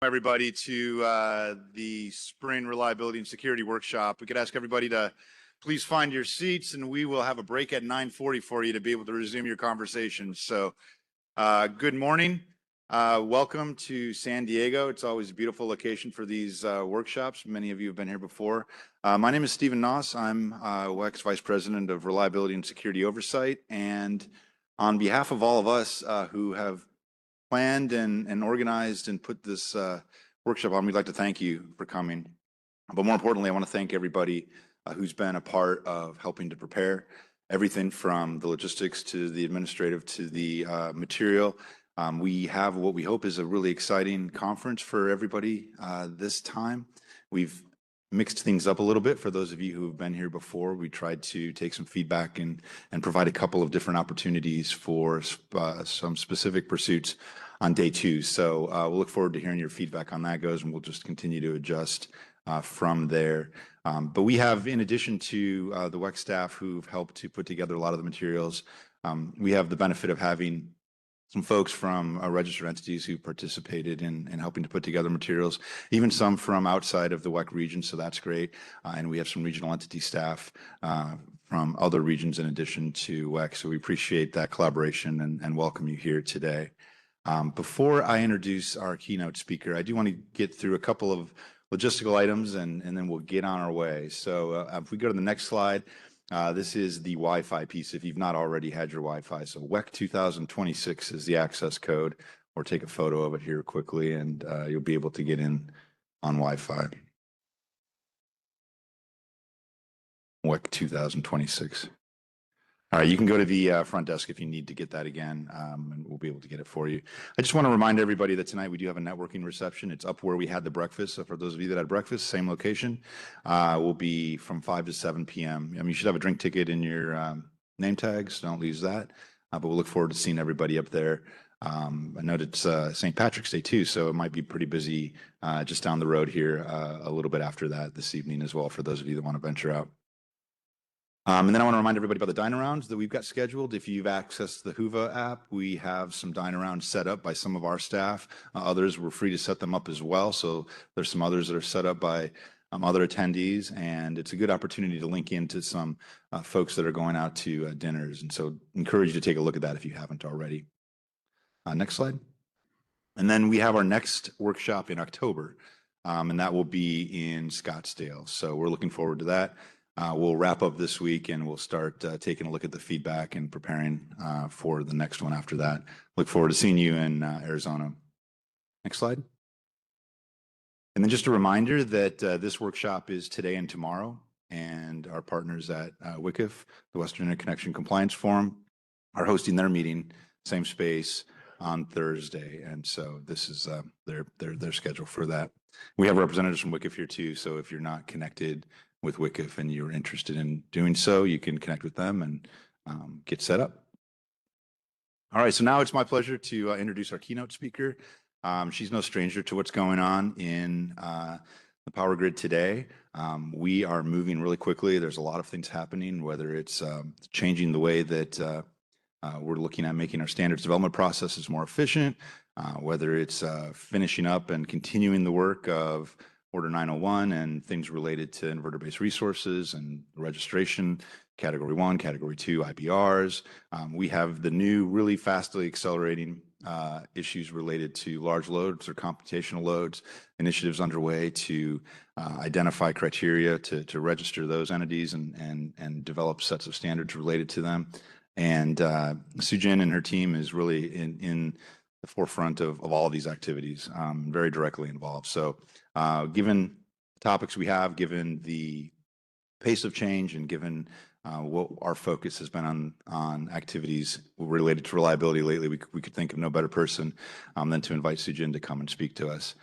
Everybody to the Spring Reliability and Security Workshop. We could ask everybody to please find your seats, and we will have a break at 9:40 for you to be able to resume your conversation. So good morning. Welcome to San Diego. It's always a beautiful location for these workshops. Many of you have been here before. My name is Stephen Noss. I'm WECC's Vice President of Reliability and Security Oversight. And on behalf of all of us who have planned and organized and put this workshop on, we'd like to thank you for coming. But more importantly, I want to thank everybody who's been a part of helping to prepare everything from the logistics to the administrative to the material. We have what we hope is a really exciting conference for everybody this time. We've mixed things up a little bit for those of you who have been here before. We tried to take some feedback and provide a couple of different opportunities for some specific pursuits on day two. So we'll look forward to hearing your feedback on that goes, and we'll just continue to adjust from there. But we have, in addition to the WECC staff who've helped to put together a lot of the materials, we have the benefit of having some folks from registered entities who participated in helping to put together materials, even some from outside of the WECC region, so that's great. And we have some regional entity staff from other regions in addition to WECC, so we appreciate that collaboration and welcome you here today. Before I introduce our keynote speaker, I do want to get through a couple of logistical items and then we'll get on our way. So if we go to the next slide, this is the Wi-Fi piece if you've not already had your Wi-Fi. So WECC 2026 is the access code, or take a photo of it here quickly and you'll be able to get in on Wi-Fi. WECC 2026. All right, you can go to the front desk if you need to get that again, and we'll be able to get it for you. I just want to remind everybody that tonight we do have a networking reception. It's up where we had the breakfast. So for those of you that had breakfast, same location, will be from 5 to 7 p.m. I mean, you should have a drink ticket in your name tags. Don't lose that. But we'll look forward to seeing everybody up there. I know it's St. Patrick's Day too, so it might be pretty busy just down the road here a little bit after that this evening as well for those of you that want to venture out. And then I want to remind everybody about the dine-arounds that we've got scheduled. If you've accessed the Whova app, we have some dine-arounds set up by some of our staff. Others were free to set them up as well. So there's some others that are set up by other attendees, and it's a good opportunity to link into some folks that are going out to dinners. And so encourage you to take a look at that if you haven't already. Next slide. And then we have our next workshop in October, and that will be in Scottsdale. So we're looking forward to that. We'll wrap up this week and we'll start taking a look at the feedback and preparing for the next one after that. Look forward to seeing you in Arizona. Next slide. And then just a reminder that this workshop is today and tomorrow, and our partners at WCF, the Western Interconnection Compliance Forum, are hosting their meeting, same space, on Thursday. And so this is their schedule for that. We have representatives from WCF here too, so if you're not connected with WCF and you're interested in doing so, you can connect with them and get set up. All right, so now it's my pleasure to introduce our keynote speaker. She's no stranger to what's going on in the power grid today. We are moving really quickly. There's a lot of things happening, whether it's changing the way that we're looking at making our standards development processes more efficient, whether it's finishing up and continuing the work of Order 901 and things related to inverter-based resources and registration, Category 1, Category 2, IBRs. We have the new, really fastly accelerating issues related to large loads or computational loads, initiatives underway to identify criteria to register those entities and develop sets of standards related to them. And Soo Jin and her team is really in the forefront of all of these activities, very directly involved. So given the topics we have, given the pace of change, and given what our focus has been on activities related to reliability lately, we could think of no better person than to invite Soo Jin to come and speak to us.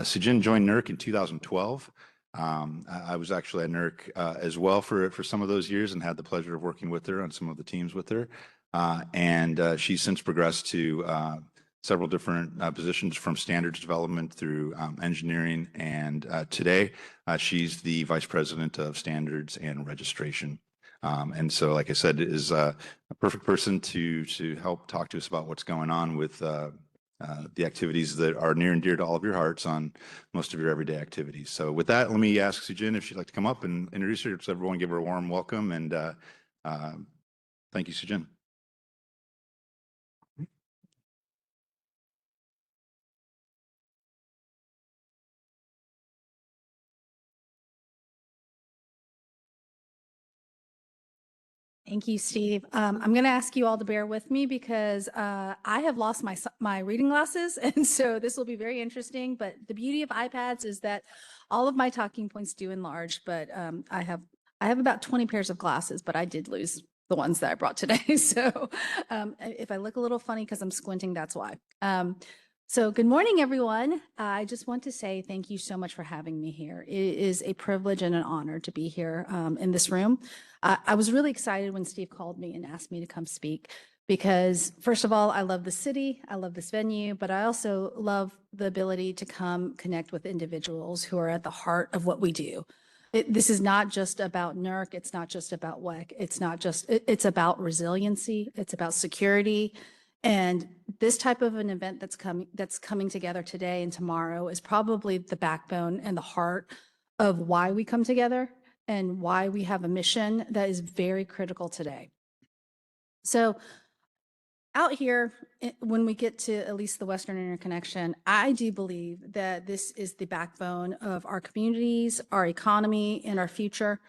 Soo Jin joined NERC in 2012. I was actually at NERC as well for some of those years and had the pleasure of working with her on some of the teams with her. And she's since progressed to several different positions, from standards development through engineering, and today she's the Vice President of Standards and Registration. And so, like I said, is a perfect person to help talk to us about what's going on with the activities that are near and dear to all of your hearts on most of your everyday activities. So with that, let me ask Soo Jin if she'd like to come up and introduce her. So everyone give her a warm welcome, and thank you, Soo Jin. Thank you, Steve. I'm going to ask you all to bear with me because I have lost my reading glasses, and so this will be very interesting. But the beauty of iPads is that all of my talking points do enlarge. But I have about 20 pairs of glasses, but I did lose the ones that I brought today. So if I look a little funny because I'm squinting, that's why. So good morning, everyone. I just want to say thank you so much for having me here. It is a privilege and an honor to be here in this room. I was really excited when Steve called me and asked me to come speak because, first of all, I love the city, I love this venue, but I also love the ability to come connect with individuals who are at the heart of what we do. This is not just about NERC, it's not just about WECC, it's about resiliency, it's about security. And this type of an event that's coming together today and tomorrow is probably the backbone and the heart of why we come together and why we have a mission that is very critical today. So out here, when we get to at least the Western Interconnection, I do believe that this is the backbone of our communities, our economy, and our future.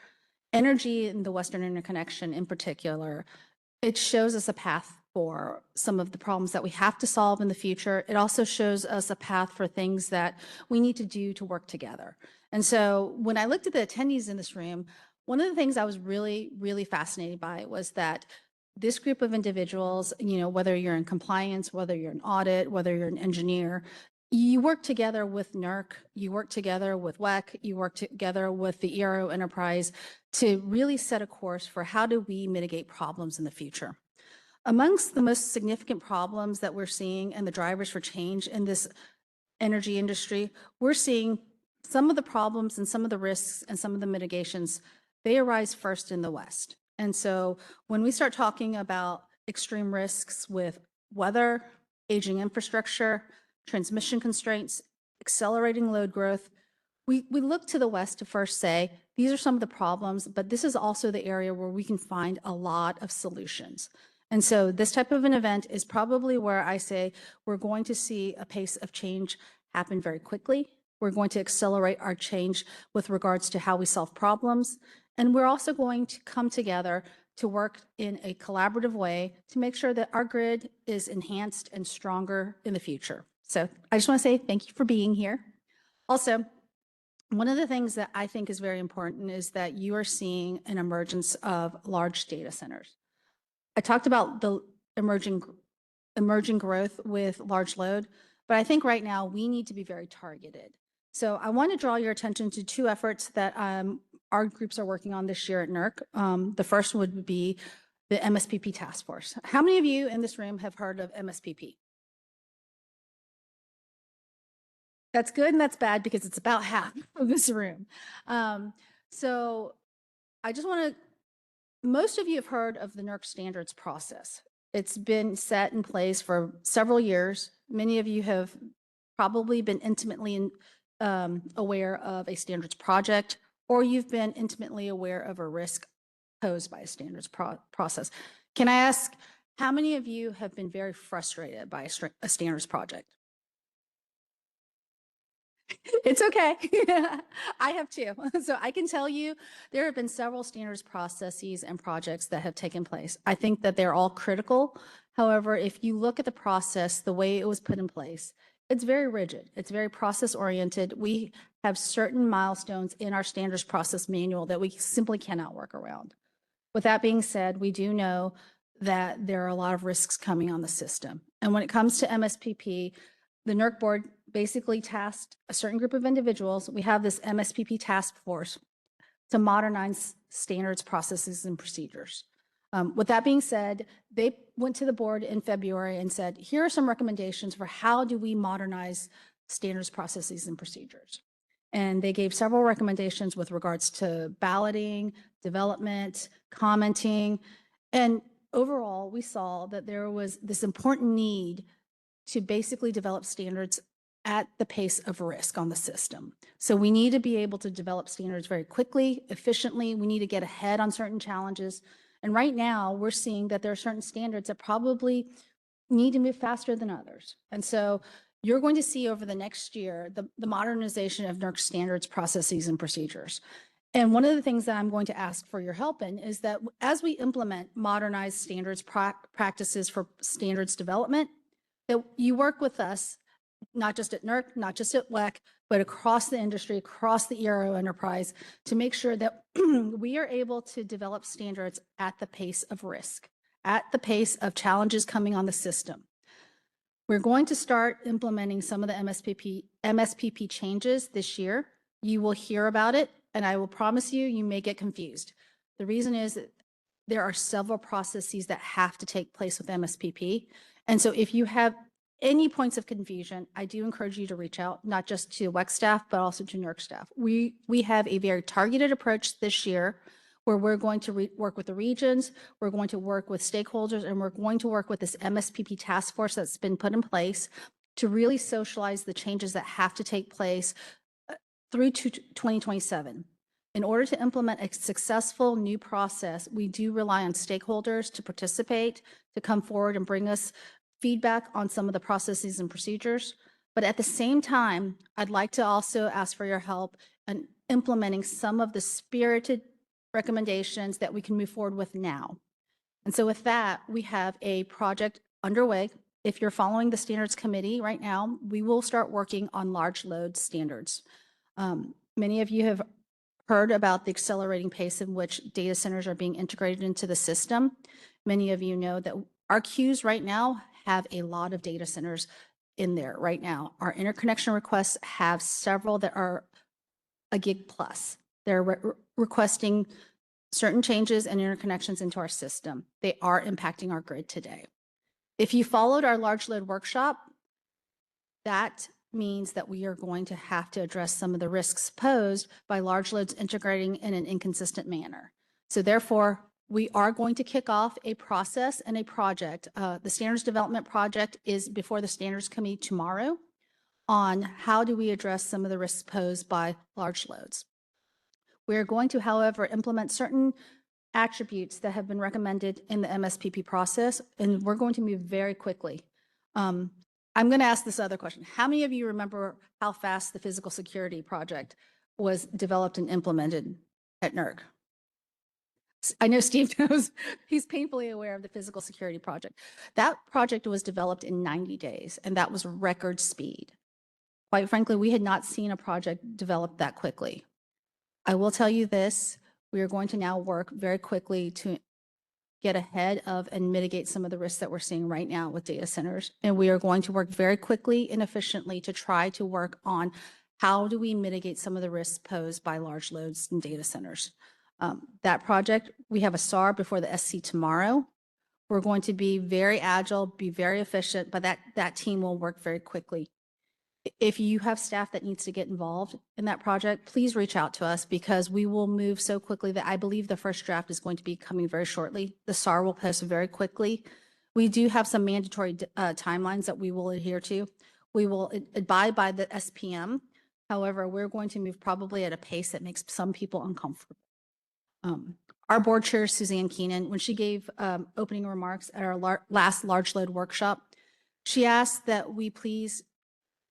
Energy in the Western Interconnection in particular, it shows us a path for some of the problems that we have to solve in the future. It also shows us a path for things that we need to do to work together. And so when I looked at the attendees in this room, one of the things I was really, really fascinated by was that this group of individuals, whether you're in compliance, whether you're an audit, whether you're an engineer, you work together with NERC, you work together with WECC, you work together with the ERO enterprise to really set a course for how do we mitigate problems in the future. Amongst the most significant problems that we're seeing and the drivers for change in this energy industry, we're seeing some of the problems and some of the risks and some of the mitigations, they arise first in the West. And so when we start talking about extreme risks with weather, aging infrastructure, transmission constraints, accelerating load growth, we look to the West to first say, these are some of the problems, but this is also the area where we can find a lot of solutions. And so this type of an event is probably where I say we're going to see a pace of change happen very quickly. We're going to accelerate our change with regards to how we solve problems. And we're also going to come together to work in a collaborative way to make sure that our grid is enhanced and stronger in the future. So I just want to say thank you for being here. Also, one of the things that I think is very important is that you are seeing an emergence of large data centers. I talked about the emerging growth with large load, but I think right now we need to be very targeted. So I want to draw your attention to two efforts that our groups are working on this year at NERC. The first would be the MSPP task force. How many of you in this room have heard of MSPP? That's good and that's bad because it's about half of this room. So I just want to, most of you have heard of the NERC standards process. It's been set in place for several years. Many of you have probably been intimately aware of a standards project, or you've been intimately aware of a risk posed by a standards process. Can I ask, how many of you have been very frustrated by a standards project? It's okay. I have too. So I can tell you there have been several standards processes and projects that have taken place. I think that they're all critical. However, if you look at the process, the way it was put in place, it's very rigid. It's very process oriented. We have certain milestones in our standards process manual that we simply cannot work around. With that being said, we do know that there are a lot of risks coming on the system. And when it comes to MSPP, the NERC board basically tasked a certain group of individuals. We have this MSPP task force to modernize standards, processes, and procedures. With that being said, they went to the board in February and said, here are some recommendations for how do we modernize standards, processes, and procedures. And they gave several recommendations with regards to balloting, development, commenting, and overall, we saw that there was this important need to basically develop standards at the pace of risk on the system. So we need to be able to develop standards very quickly, efficiently. We need to get ahead on certain challenges. And right now, we're seeing that there are certain standards that probably need to move faster than others. And so you're going to see over the next year the modernization of NERC standards, processes, and procedures. And one of the things that I'm going to ask for your help in is that as we implement modernized standards practices for standards development, that you work with us, not just at NERC, not just at WECC, but across the industry, across the ERO enterprise, to make sure that we are able to develop standards at the pace of risk, at the pace of challenges coming on the system. We're going to start implementing some of the MSPP changes this year. You will hear about it, and I will promise you, you may get confused. The reason is that there are several processes that have to take place with MSPP. And so if you have any points of confusion, I do encourage you to reach out, not just to WECC staff, but also to NERC staff. We have a very targeted approach this year where we're going to work with the regions, we're going to work with stakeholders, and we're going to work with this MSPP task force that's been put in place to really socialize the changes that have to take place through to 2027. In order to implement a successful new process, we do rely on stakeholders to participate, to come forward and bring us feedback on some of the processes and procedures. But at the same time, I'd like to also ask for your help in implementing some of the spirited recommendations that we can move forward with now. And so with that, we have a project underway. If you're following the standards committee right now, we will start working on large load standards. Many of you have heard about the accelerating pace in which data centers are being integrated into the system. Many of you know that our queues right now have a lot of data centers in there right now. Our interconnection requests have several that are a gig plus. They're requesting certain changes and interconnections into our system. They are impacting our grid today. If you followed our large load workshop, that means that we are going to have to address some of the risks posed by large loads integrating in an inconsistent manner. So therefore, we are going to kick off a process and a project. The standards development project is before the standards committee tomorrow on how do we address some of the risks posed by large loads. We're going to, however, implement certain attributes that have been recommended in the MSPP process, and we're going to move very quickly. I'm going to ask this other question. How many of you remember how fast the physical security project was developed and implemented at NERC? I know Steve knows, he's painfully aware of the physical security project. That project was developed in 90 days, and that was record speed. Quite frankly, we had not seen a project develop that quickly. I will tell you this, we are going to now work very quickly to get ahead of and mitigate some of the risks that we're seeing right now with data centers. And we are going to work very quickly and efficiently to try to work on how do we mitigate some of the risks posed by large loads in data centers. That project, we have a SAR before the SC tomorrow. We're going to be very agile, be very efficient, but that team will work very quickly. If you have staff that needs to get involved in that project, please reach out to us because we will move so quickly that I believe the first draft is going to be coming very shortly. The SAR will post very quickly. We do have some mandatory timelines that we will adhere to. We will abide by the SPM. However, we're going to move probably at a pace that makes some people uncomfortable. Our board chair, Suzanne Keenan, when she gave opening remarks at our last large load workshop, she asked that we please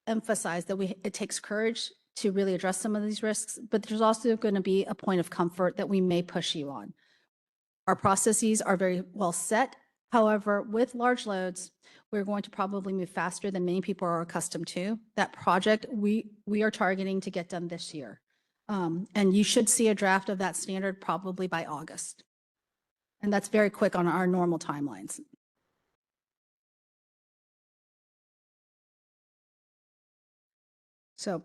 emphasize that it takes courage to really address some of these risks, but there's also going to be a point of comfort that we may push you on. Our processes are very well set. However, with large loads, we're going to probably move faster than many people are accustomed to. That project, we are targeting to get done this year. And you should see a draft of that standard probably by August. And that's very quick on our normal timelines. So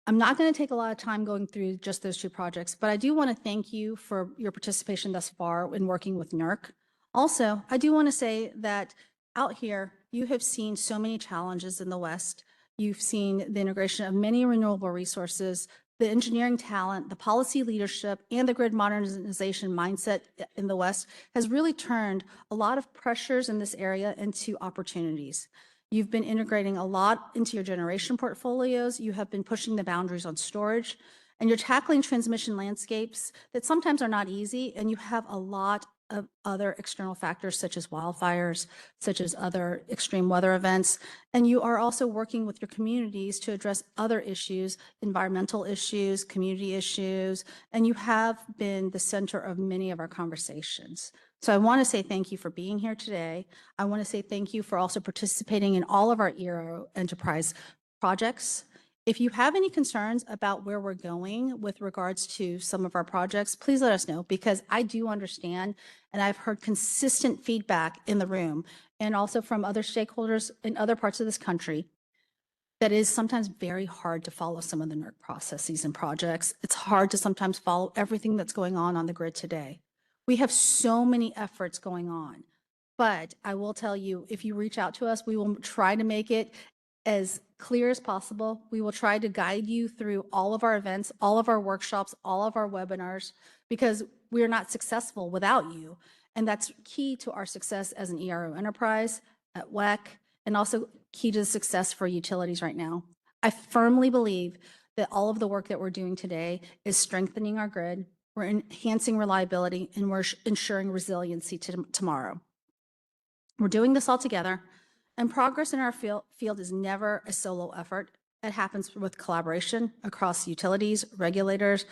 I'm not going to take a lot of time going through just those two projects, but I do want to thank you for your participation thus far in working with NERC. Also, I do want to say that out here, you have seen so many challenges in the West. You've seen the integration of many renewable resources, the engineering talent, the policy leadership, and the grid modernization mindset in the West has really turned a lot of pressures in this area into opportunities. You've been integrating a lot into your generation portfolios. You have been pushing the boundaries on storage, and you're tackling transmission landscapes that sometimes are not easy, and you have a lot of other external factors such as wildfires, such as other extreme weather events. And you are also working with your communities to address other issues, environmental issues, community issues, and you have been the center of many of our conversations. So I want to say thank you for being here today. I want to say thank you for also participating in all of our ERO enterprise projects. If you have any concerns about where we're going with regards to some of our projects, please let us know, because I do understand, and I've heard consistent feedback in the room and also from other stakeholders in other parts of this country that it is sometimes very hard to follow some of the NERC processes and projects. It's hard to sometimes follow everything that's going on the grid today. We have so many efforts going on, but I will tell you, if you reach out to us, we will try to make it as clear as possible. We will try to guide you through all of our events, all of our workshops, all of our webinars, because we are not successful without you. And that's key to our success as an ERO enterprise at WECC, and also key to the success for utilities right now. I firmly believe that all of the work that we're doing today is strengthening our grid, we're enhancing reliability, and we're ensuring resiliency to tomorrow. We're doing this all together, and progress in our field is never a solo effort. It happens with collaboration across utilities, regulators,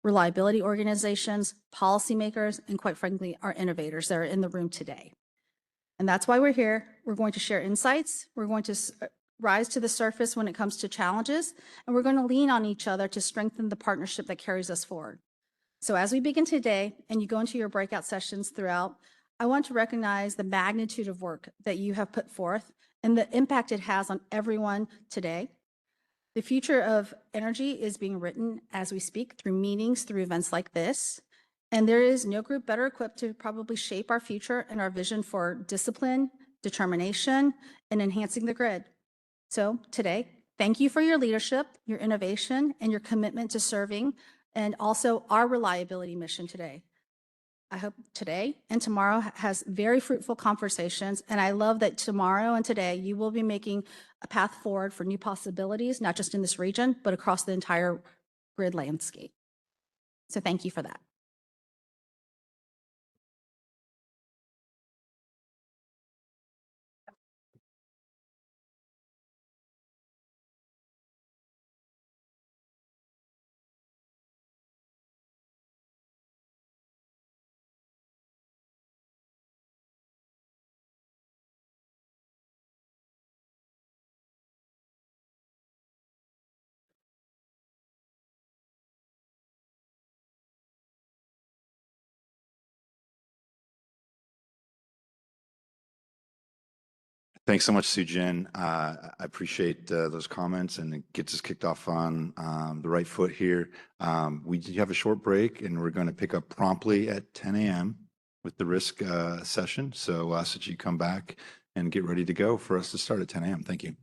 reliability organizations, policymakers, and quite frankly, our innovators that are in the room today. And that's why we're here. We're going to share insights. We're going to rise to the surface when it comes to challenges, and we're going to lean on each other to strengthen the partnership that carries us forward. So as we begin today and you go into your breakout sessions throughout, I want to recognize the magnitude of work that you have put forth and the impact it has on everyone today. The future of energy is being written as we speak through meetings, through events like this. And there is no group better equipped to probably shape our future and our vision for discipline, determination, and enhancing the grid. So today, thank you for your leadership, your innovation, and your commitment to serving, and also our reliability mission today. I hope today and tomorrow has very fruitful conversations, and I love that tomorrow and today you will be making a path forward for new possibilities, not just in this region, but across the entire grid landscape. So thank you for that. Thanks so much, Soo Jin. I appreciate those comments, and it gets us kicked off on the right foot here. We do have a short break, and we're going to pick up promptly at 10 a.m. with the risk session. So ask that you come back and get ready to go for us to start at 10 a.m. Thank you.